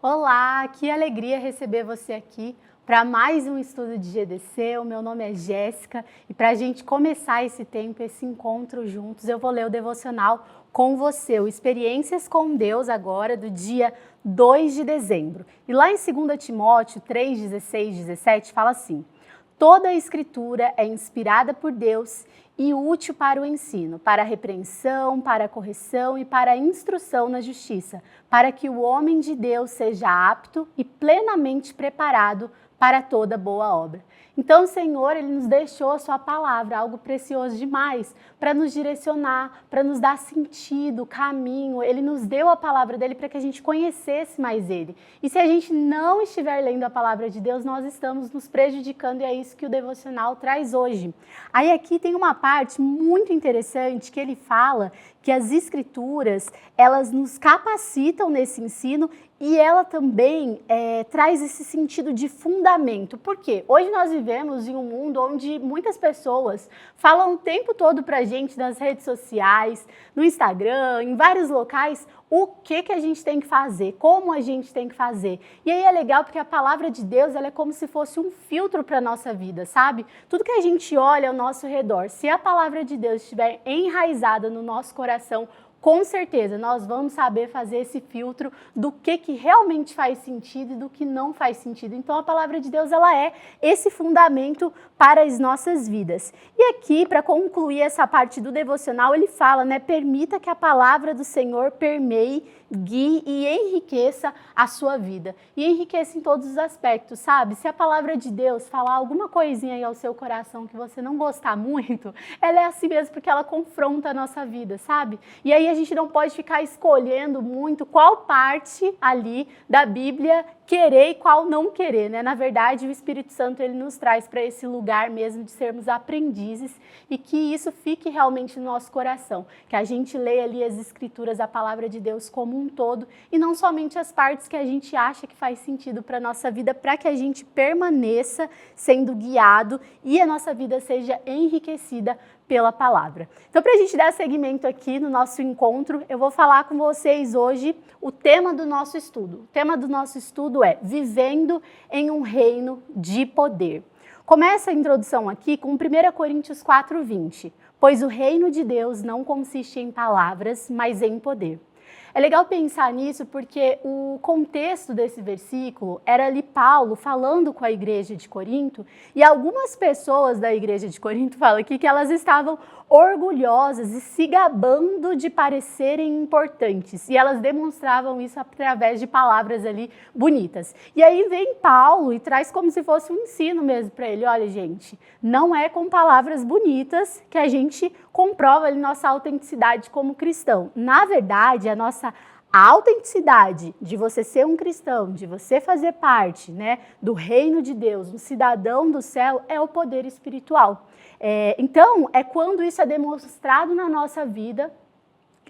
Olá, que alegria receber você aqui para mais um estudo de GDC. O meu nome é Jéssica e para a gente começar esse tempo, esse encontro juntos, eu vou ler o devocional com você, o Experiências com Deus agora, do dia 2 de dezembro. E lá em 2 Timóteo 3, 16, 17, fala assim: toda a escritura é inspirada por Deus e útil para o ensino, para a repreensão, para a correção e para a instrução na justiça, para que o homem de Deus seja apto e plenamente preparado para toda boa obra. Então, o Senhor, Ele nos deixou a sua palavra, algo precioso demais, para nos direcionar, para nos dar sentido, caminho. Ele nos deu a palavra dele para que a gente conhecesse mais Ele. E se a gente não estiver lendo a palavra de Deus, nós estamos nos prejudicando, e é isso que o devocional traz hoje. Aí aqui tem uma parte muito interessante que ele fala que as escrituras, elas nos capacitam nesse ensino e ela também traz esse sentido de fundamento. Por quê? Hoje nós vivemos em um mundo onde muitas pessoas falam o tempo todo pra gente nas redes sociais, no Instagram, em vários locais, o que a gente tem que fazer, como a gente tem que fazer. E aí é legal porque a palavra de Deus, ela é como se fosse um filtro para a nossa vida, sabe? Tudo que a gente olha ao nosso redor, se a palavra de Deus estiver enraizada no nosso coração, com certeza nós vamos saber fazer esse filtro do que realmente faz sentido e do que não faz sentido. Então a palavra de Deus, ela é esse fundamento para as nossas vidas. E aqui, para concluir essa parte do devocional, ele fala, né, permita que a palavra do Senhor permeie, guie e enriqueça a sua vida. E enriqueça em todos os aspectos, sabe? Se a palavra de Deus falar alguma coisinha aí ao seu coração que você não gostar muito, ela é assim mesmo porque ela confronta a nossa vida, sabe? E aí a gente não pode ficar escolhendo muito qual parte ali da Bíblia querer e qual não querer, né? Na verdade, o Espírito Santo, ele nos traz para esse lugar mesmo de sermos aprendizes e que isso fique realmente no nosso coração, que a gente leia ali as Escrituras, a palavra de Deus como um todo e não somente as partes que a gente acha que faz sentido para a nossa vida, para que a gente permaneça sendo guiado e a nossa vida seja enriquecida pela palavra. Então, para a gente dar seguimento aqui no nosso encontro, eu vou falar com vocês hoje o tema do nosso estudo. O tema do nosso estudo é Vivendo em um Reino de Poder. Começa a introdução aqui com 1 Coríntios 4:20. Pois o reino de Deus não consiste em palavras, mas em poder. É legal pensar nisso porque o contexto desse versículo era ali Paulo falando com a igreja de Corinto e algumas pessoas da igreja de Corinto falam aqui que elas estavam orgulhosas e se gabando de parecerem importantes e elas demonstravam isso através de palavras ali bonitas. E aí vem Paulo e traz como se fosse um ensino mesmo para ele, olha gente, não é com palavras bonitas que a gente comprova ali nossa autenticidade como cristão. Na verdade, a nossa autenticidade de você ser um cristão, de você fazer parte, né, do reino de Deus, um cidadão do céu, é o poder espiritual. Então, é quando isso é demonstrado na nossa vida,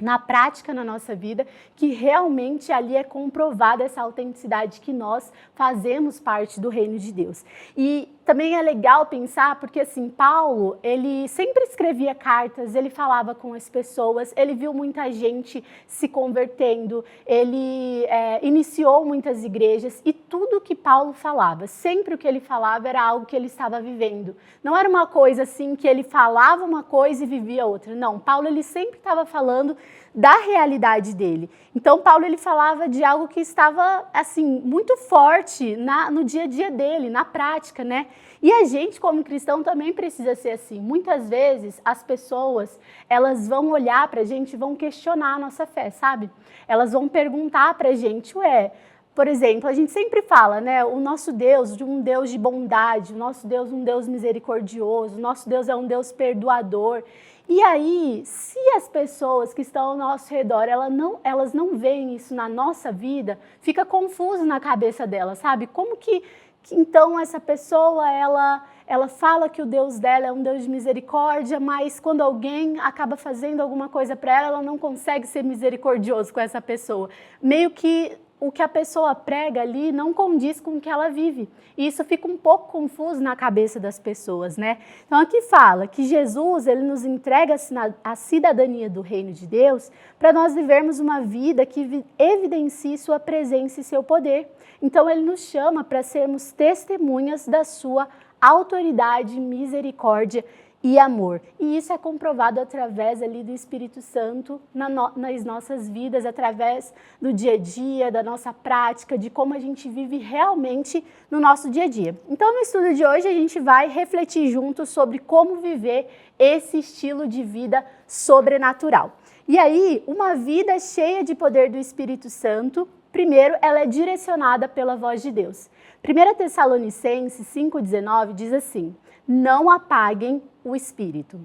na prática na nossa vida, que realmente ali é comprovada essa autenticidade que nós fazemos parte do reino de Deus. E também é legal pensar, porque assim, Paulo, ele sempre escrevia cartas, ele falava com as pessoas, ele viu muita gente se convertendo, ele iniciou muitas igrejas e tudo que Paulo falava, sempre o que ele falava era algo que ele estava vivendo. Não era uma coisa assim que ele falava uma coisa e vivia outra. Não, Paulo ele sempre estava falando da realidade dele. Então, Paulo ele falava de algo que estava assim muito forte no dia a dia dele, na prática, né? E a gente, como cristão, também precisa ser assim. Muitas vezes, as pessoas, elas vão olhar pra gente e vão questionar a nossa fé, sabe? Elas vão perguntar pra gente, por exemplo, a gente sempre fala, né, o nosso Deus, um Deus de bondade, o nosso Deus, um Deus misericordioso, o nosso Deus é um Deus perdoador. E aí, se as pessoas que estão ao nosso redor, elas não veem isso na nossa vida, fica confuso na cabeça delas, sabe? Como que então essa pessoa, ela fala que o Deus dela é um Deus de misericórdia, mas quando alguém acaba fazendo alguma coisa para ela, ela não consegue ser misericordioso com essa pessoa. Meio que o que a pessoa prega ali não condiz com o que ela vive. E isso fica um pouco confuso na cabeça das pessoas, né? Então aqui fala que Jesus, ele nos entrega a cidadania do reino de Deus para nós vivermos uma vida que evidencie sua presença e seu poder. Então ele nos chama para sermos testemunhas da sua autoridade, misericórdia e amor. E isso é comprovado através ali do Espírito Santo nas nossas vidas, através do dia a dia, da nossa prática, de como a gente vive realmente no nosso dia a dia. Então, no estudo de hoje, a gente vai refletir juntos sobre como viver esse estilo de vida sobrenatural. E aí, uma vida cheia de poder do Espírito Santo, primeiro, ela é direcionada pela voz de Deus. 1 Tessalonicenses 5,19 diz assim: não apaguem o Espírito.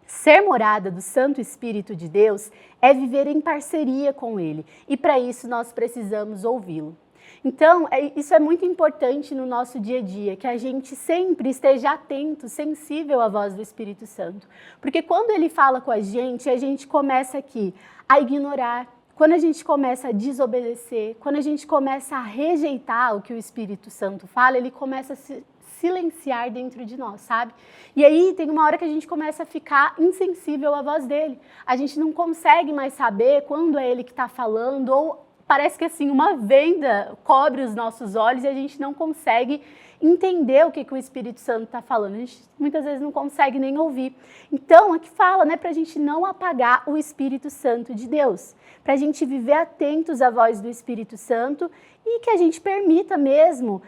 Ser morada do Santo Espírito de Deus é viver em parceria com Ele, e para isso nós precisamos ouvi-lo. Então, isso é muito importante no nosso dia a dia, que a gente sempre esteja atento, sensível à voz do Espírito Santo. Porque quando Ele fala com a gente começa aqui a ignorar. Quando a gente começa a desobedecer, quando a gente começa a rejeitar o que o Espírito Santo fala, ele começa a se silenciar dentro de nós, sabe? E aí tem uma hora que a gente começa a ficar insensível à voz dele. A gente não consegue mais saber quando é ele que está falando, ou parece que assim uma venda cobre os nossos olhos e a gente não consegue entender o que o Espírito Santo está falando. A gente muitas vezes não consegue nem ouvir. Então, aqui fala, né, para a gente não apagar o Espírito Santo de Deus, para a gente viver atentos à voz do Espírito Santo e que a gente permita mesmo,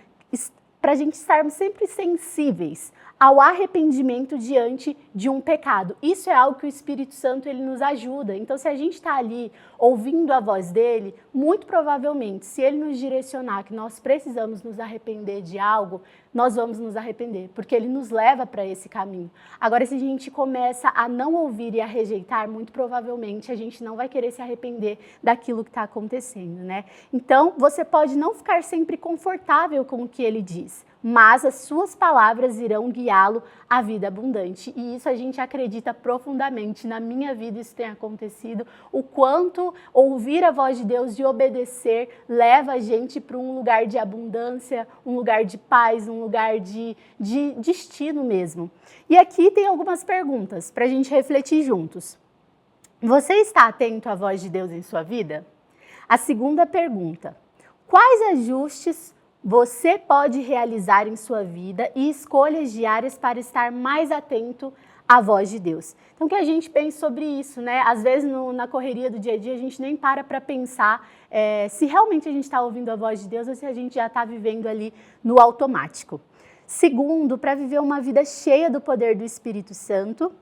para a gente estarmos sempre sensíveis ao arrependimento diante de um pecado. Isso é algo que o Espírito Santo ele nos ajuda. Então, se a gente está ali ouvindo a voz dele, muito provavelmente, se ele nos direcionar que nós precisamos nos arrepender de algo, nós vamos nos arrepender, porque ele nos leva para esse caminho. Agora, se a gente começa a não ouvir e a rejeitar, muito provavelmente a gente não vai querer se arrepender daquilo que está acontecendo, né? Então, você pode não ficar sempre confortável com o que ele diz, mas as suas palavras irão guiá-lo à vida abundante. E isso a gente acredita profundamente. Na minha vida isso tem acontecido. O quanto ouvir a voz de Deus, de obedecer, leva a gente para um lugar de abundância, um lugar de paz, um lugar de destino mesmo. E aqui tem algumas perguntas para a gente refletir juntos. Você está atento à voz de Deus em sua vida? A segunda pergunta: quais ajustes você pode realizar em sua vida e escolhas diárias para estar mais atento à voz de Deus? Então, que a gente pense sobre isso, né? Às vezes, na correria do dia a dia, a gente nem para pensar se realmente a gente está ouvindo a voz de Deus ou se a gente já está vivendo ali no automático. Segundo, para viver uma vida cheia do poder do Espírito Santo,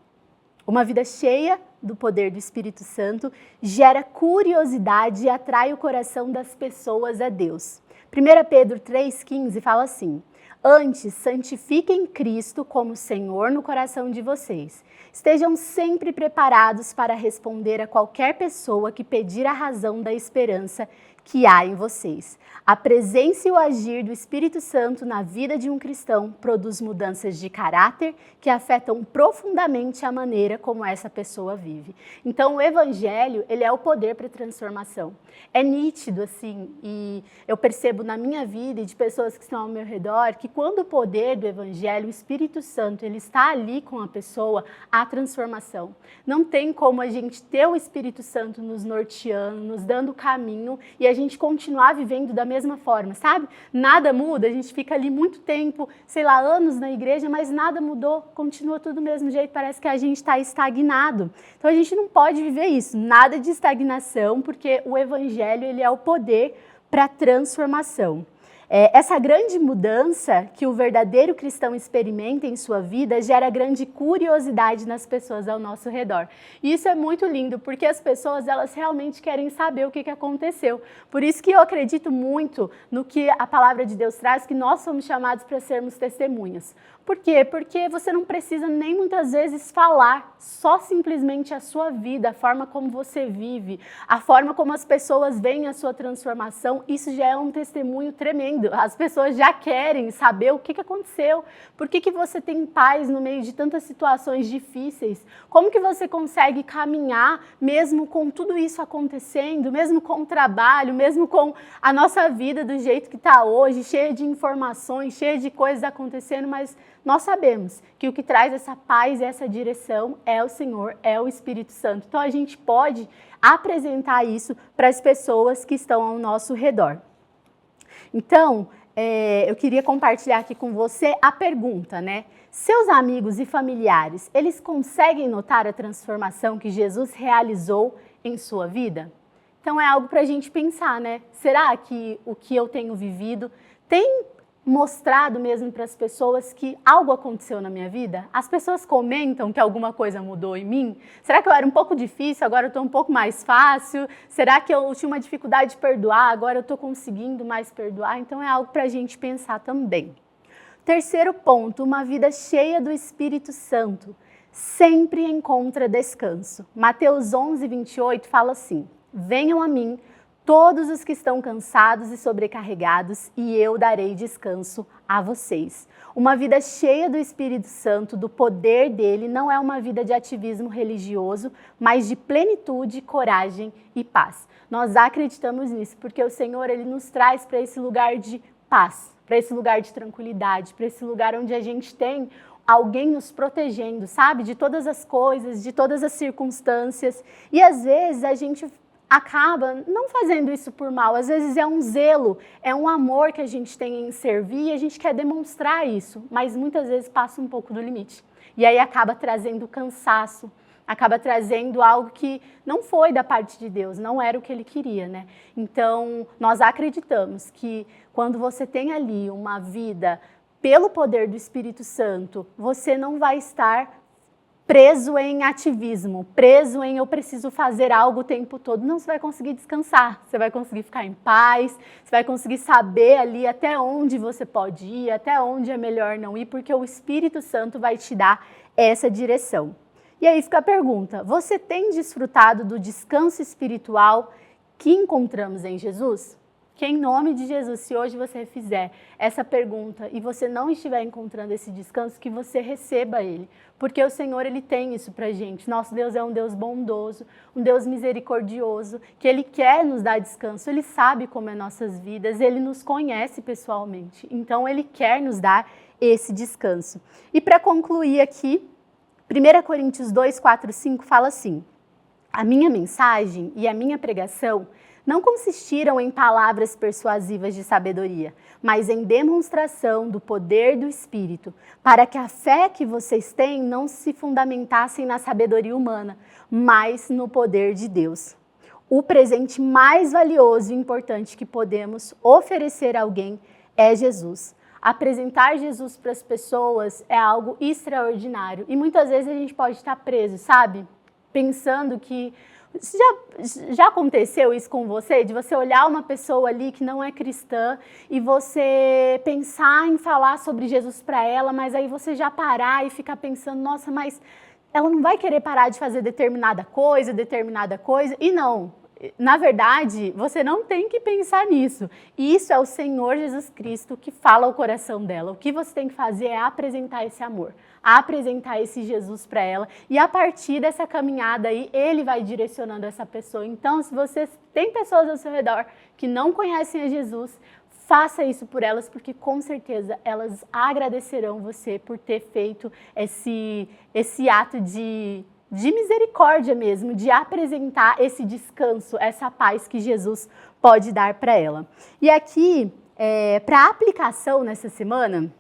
uma vida cheia do poder do Espírito Santo gera curiosidade e atrai o coração das pessoas a Deus. 1 Pedro 3,15 fala assim: antes, santifiquem Cristo como Senhor no coração de vocês. Estejam sempre preparados para responder a qualquer pessoa que pedir a razão da esperança que há em vocês. A presença e o agir do Espírito Santo na vida de um cristão produz mudanças de caráter que afetam profundamente a maneira como essa pessoa vive. Então, o Evangelho, ele é o poder para a transformação. É nítido, assim, e eu percebo na minha vida e de pessoas que estão ao meu redor, que quando o poder do Evangelho, o Espírito Santo, ele está ali com a pessoa, há transformação. Não tem como a gente ter o Espírito Santo nos norteando, nos dando caminho e a gente continuar vivendo da mesma forma, sabe? Nada muda, a gente fica ali muito tempo, sei lá, anos na igreja, mas nada mudou, continua tudo do mesmo jeito, parece que a gente está estagnado. Então a gente não pode viver isso, nada de estagnação, porque o Evangelho ele é o poder para a transformação. Essa grande mudança que o verdadeiro cristão experimenta em sua vida gera grande curiosidade nas pessoas ao nosso redor. E isso é muito lindo, porque as pessoas elas realmente querem saber o que aconteceu. Por isso que eu acredito muito no que a palavra de Deus traz, que nós somos chamados para sermos testemunhas. Por quê? Porque você não precisa nem muitas vezes falar, só simplesmente a sua vida, a forma como você vive, a forma como as pessoas veem a sua transformação, isso já é um testemunho tremendo querendo, as pessoas já querem saber o que aconteceu, por que você tem paz no meio de tantas situações difíceis, como que você consegue caminhar mesmo com tudo isso acontecendo, mesmo com o trabalho, mesmo com a nossa vida do jeito que está hoje, cheia de informações, cheia de coisas acontecendo, mas nós sabemos que o que traz essa paz e essa direção é o Senhor, é o Espírito Santo. Então a gente pode apresentar isso para as pessoas que estão ao nosso redor. Então, eu queria compartilhar aqui com você a pergunta, né? Seus amigos e familiares, eles conseguem notar a transformação que Jesus realizou em sua vida? Então é algo para a gente pensar, né? Será que o que eu tenho vivido tem mostrado mesmo para as pessoas que algo aconteceu na minha vida? As pessoas comentam que alguma coisa mudou em mim? Será que eu era um pouco difícil, agora eu estou um pouco mais fácil? Será que eu tinha uma dificuldade de perdoar, agora eu estou conseguindo mais perdoar? Então é algo para a gente pensar também. Terceiro ponto, uma vida cheia do Espírito Santo sempre encontra descanso. Mateus 11, 28 fala assim: venham a mim todos os que estão cansados e sobrecarregados, e eu darei descanso a vocês. Uma vida cheia do Espírito Santo, do poder dele, não é uma vida de ativismo religioso, mas de plenitude, coragem e paz. Nós acreditamos nisso, porque o Senhor ele nos traz para esse lugar de paz, para esse lugar de tranquilidade, para esse lugar onde a gente tem alguém nos protegendo, sabe? De todas as coisas, de todas as circunstâncias. E às vezes a gente acaba não fazendo isso por mal, às vezes é um zelo, é um amor que a gente tem em servir e a gente quer demonstrar isso, mas muitas vezes passa um pouco do limite. E aí acaba trazendo cansaço, acaba trazendo algo que não foi da parte de Deus, não era o que Ele queria, né? Então, nós acreditamos que quando você tem ali uma vida pelo poder do Espírito Santo, você não vai estar preso em ativismo, preso em eu preciso fazer algo o tempo todo. Não, você vai conseguir descansar, você vai conseguir ficar em paz, você vai conseguir saber ali até onde você pode ir, até onde é melhor não ir, porque o Espírito Santo vai te dar essa direção. E aí fica a pergunta, você tem desfrutado do descanso espiritual que encontramos em Jesus? Que em nome de Jesus, se hoje você fizer essa pergunta e você não estiver encontrando esse descanso, que você receba ele. Porque o Senhor, Ele tem isso pra gente. Nosso Deus é um Deus bondoso, um Deus misericordioso, que Ele quer nos dar descanso, Ele sabe como é nossas vidas, Ele nos conhece pessoalmente. Então, Ele quer nos dar esse descanso. E para concluir aqui, 1 Coríntios 2, 4, 5 fala assim: a minha mensagem e a minha pregação não consistiram em palavras persuasivas de sabedoria, mas em demonstração do poder do Espírito, para que a fé que vocês têm não se fundamentasse na sabedoria humana, mas no poder de Deus. O presente mais valioso e importante que podemos oferecer a alguém é Jesus. Apresentar Jesus para as pessoas é algo extraordinário e muitas vezes a gente pode estar preso, sabe? Pensando que já aconteceu isso com você? De você olhar uma pessoa ali que não é cristã e você pensar em falar sobre Jesus para ela, mas aí você já parar e ficar pensando, nossa, mas ela não vai querer parar de fazer determinada coisa, e não. Na verdade, você não tem que pensar nisso. Isso é o Senhor Jesus Cristo que fala ao coração dela. O que você tem que fazer é apresentar esse amor, apresentar esse Jesus para ela. E a partir dessa caminhada aí, Ele vai direcionando essa pessoa. Então, se você tem pessoas ao seu redor que não conhecem a Jesus, faça isso por elas, porque com certeza elas agradecerão você por ter feito esse ato de misericórdia mesmo, de apresentar esse descanso, essa paz que Jesus pode dar para ela. E aqui, para aplicação nessa semana,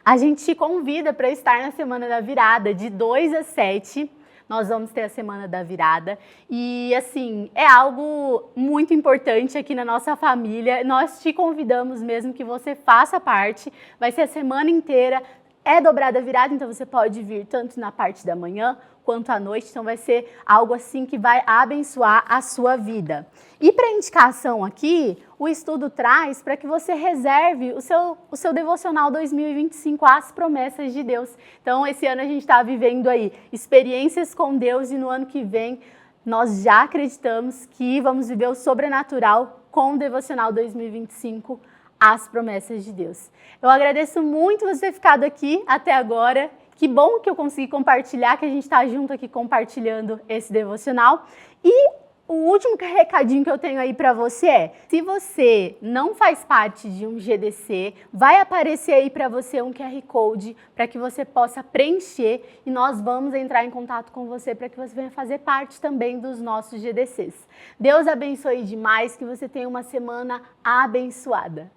a gente te convida para estar na Semana da Virada, de 2 a 7, nós vamos ter a Semana da Virada, e assim, é algo muito importante aqui na nossa família, nós te convidamos mesmo que você faça parte, vai ser a semana inteira, é dobrada virada, então você pode vir tanto na parte da manhã quanto à noite, então vai ser algo assim que vai abençoar a sua vida. E para indicação aqui, o estudo traz para que você reserve o seu devocional 2025, as promessas de Deus. Então esse ano a gente está vivendo aí experiências com Deus e no ano que vem nós já acreditamos que vamos viver o sobrenatural com o devocional 2025, às promessas de Deus. Eu agradeço muito você ter ficado aqui até agora. Que bom que eu consegui compartilhar, que a gente está junto aqui compartilhando esse devocional. E o último recadinho que eu tenho aí para você é, se você não faz parte de um GDC, vai aparecer aí para você um QR Code para que você possa preencher e nós vamos entrar em contato com você para que você venha fazer parte também dos nossos GDCs. Deus abençoe demais, que você tenha uma semana abençoada.